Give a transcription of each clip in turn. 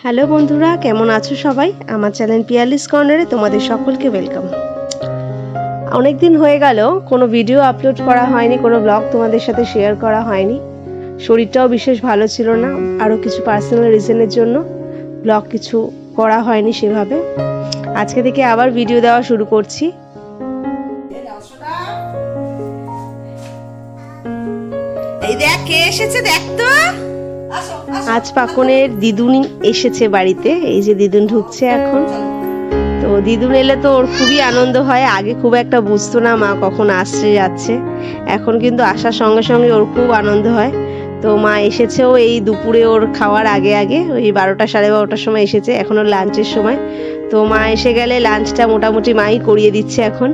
Hello বন্ধুরা, কেমন আছো সবাই? আমার চ্যানেল পিয়ারলিস কর্নারে তোমাদের সকলকে ওয়েলকাম। অনেক দিন হয়ে গেল কোনো ভিডিও আপলোড করা হয়নি, কোনো ব্লগ তোমাদের সাথে শেয়ার করা হয়নি। শরীরটাও বিশেষ ভালো ছিল না, আরও কিছু পার্সোনাল রিজনের জন্য ব্লগ কিছু করা হয়নি সেভাবে। আজকে থেকে আবার ভিডিও দেওয়া শুরু করছি। এই দেখ কে এসেছে, দেখ তো। আজ পাকনের দিদুন এসেছে বাড়িতে, এই যে দিদুন ঢুকছে এখন। তো দিদুন এলে তো ওর খুবই আনন্দ হয়। আগে খুব একটা বুঝতো না মা কখন আসছে যাচ্ছে, এখন কিন্তু আসার সঙ্গে সঙ্গে ওর খুব আনন্দ হয়। তো মা এসেছেও এই দুপুরে, ওর খাওয়ার আগে আগে ওই 12টা সাড়ে 12টার সময় এসেছে, এখন ওর লাঞ্চের সময়। তো মা এসে গেলে লাঞ্চটা মোটামুটি মাই করিয়ে দিচ্ছে এখন।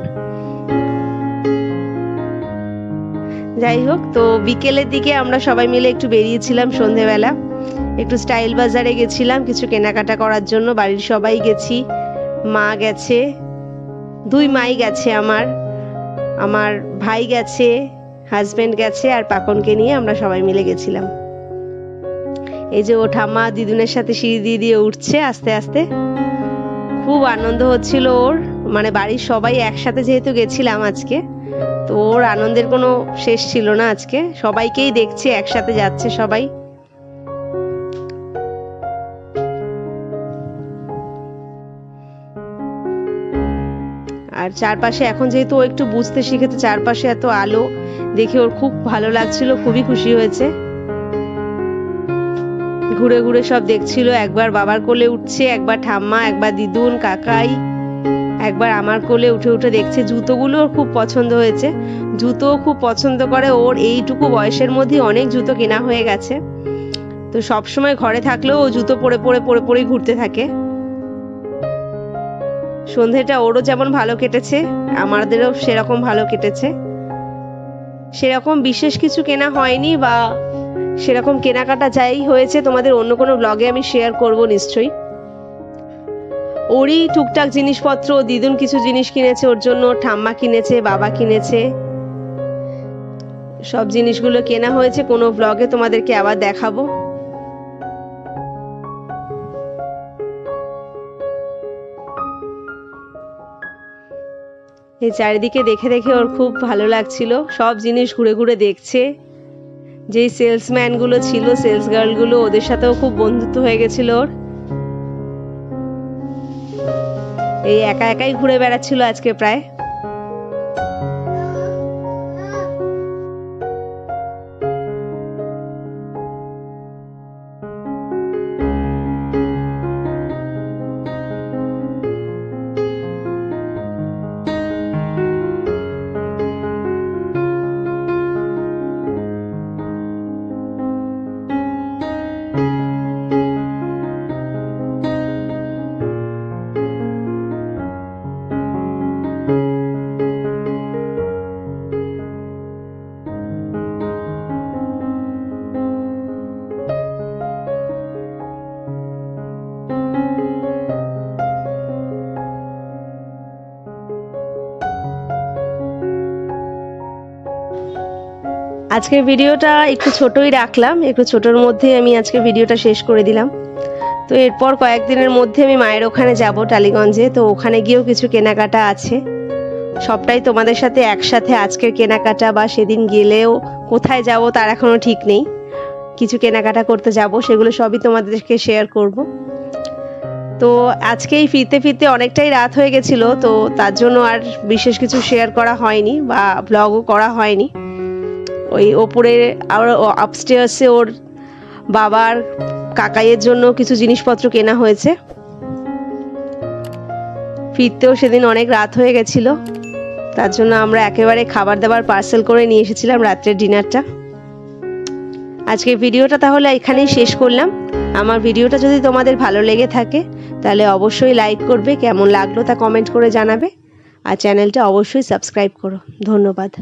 যাই হোক, তো বিকেলের দিকে আমরা সবাই মিলে একটু বেরিয়েছিলাম সন্ধেবেলা, একটু স্টাইল বাজারে গেছিলাম কিছু কেনাকাটা করার জন্য। বাড়ির সবাই গেছি, মা গেছে, দুই মাই গেছে, আমার ভাই গেছে, হাজবেন্ড গেছে, আর পাকনকে নিয়ে আমরা সবাই মিলে গেছিলাম। এই যে ও ঠাম্মা দিদুনের সাথে সিঁড়ি দিয়ে দিয়ে উঠছে আস্তে আস্তে, খুব আনন্দ হচ্ছিল ওর। মানে বাড়ির সবাই একসাথে যেহেতু গেছিলাম আজকে, তো ওর আনন্দের কোনো শেষ ছিল না। আজকে সবাইকেই দেখছে একসাথে যাচ্ছে সবাই। আর চারপাশে এখন যেহেতু ও একটু বুঝতে শিখেছে, চারপাশে এত আলো দেখে ওর খুব ভালো লাগছিল, খুবই খুশি হয়েছে। ঘুরে ঘুরে সব দেখছিল, একবার বাবার কোলে উঠছে, একবার ঠাম্মা, একবার দিদুন কাকাই, একবার আমার কোলে উঠে উঠে দেখছে। জুতোগুলো ওর খুব পছন্দ হয়েছে, জুতোও খুব পছন্দ করে। ওর এইটুকু বয়সের মধ্যে অনেক জুতো কেনা হয়ে গেছে, তো সবসময় ঘরে থাকলেও ও জুতো পরে পরে পরে পরেই ঘুরতে থাকে। সন্ধেটা ওরও যেমন ভালো কেটেছে, আমাদেরও সেরকম ভালো কেটেছে। সেরকম বিশেষ কিছু কেনা হয়নি, বা সেরকম কেনাকাটা যাই হয়েছে তোমাদের অন্য কোনো ব্লগে আমি শেয়ার করব নিশ্চয়ই। ওরই টুকটাক জিনিসপত্র, দিদুন কিছু জিনিস কিনেছে ওর জন্য, ঠাম্মা কিনেছে, বাবা কিনেছে, সব জিনিসগুলো কেনা হয়েছে। কোনো ব্লগে তোমাদেরকে আবার দেখাবো। এই চারিদিকে দেখে দেখে ওর খুব ভালো লাগছিল, সব জিনিস ঘুরে ঘুরে দেখছে। যেই সেলসম্যানগুলো ছিল, সেলস গার্লগুলো, ওদের সাথেও খুব বন্ধুত্ব হয়ে গেছিল ওর। এই একা একাই ঘুরে বেড়াচ্ছিল আজকে প্রায়। আজকের ভিডিওটা একটু ছোটই রাখলাম, একটু ছোটোর মধ্যে আমি আজকে ভিডিওটা শেষ করে দিলাম। তো এরপর কয়েকদিনের মধ্যে আমি মায়ের ওখানে যাব টালিগঞ্জে, তো ওখানে গিয়েও কিছু কেনাকাটা আছে। সবটাই তোমাদের সাথে একসাথে আজকের কেনাকাটা, বা সেদিন গেলেও কোথায় যাব তার এখনও ঠিক নেই। কিছু কেনাকাটা করতে যাব, সেগুলো সবই তোমাদেরকে শেয়ার করব। তো আজকেই ফিরতে ফিরতে অনেকটাই রাত হয়ে গেছিলো, তো তার জন্য আর বিশেষ কিছু শেয়ার করা হয়নি বা ব্লগও করা হয়নি। ওই ওপরে আর আপস্টেয়ার্সে ওর বাবার কাকাইয়ের জন্য কিছু জিনিসপত্র কেনা হয়েছে। ফিরতেও সেদিন অনেক রাত হয়ে গেছিল, তার জন্য আমরা একেবারে খাবার দাবার পার্সেল করে নিয়ে এসেছিলাম রাত্রের ডিনারটা। আজকের ভিডিওটা তাহলে এখানেই শেষ করলাম। আমার ভিডিওটা যদি তোমাদের ভালো লেগে থাকে তাহলে অবশ্যই লাইক করবে, কেমন লাগলো তা কমেন্ট করে জানাবে, আর চ্যানেলটা অবশ্যই সাবস্ক্রাইব করো। ধন্যবাদ।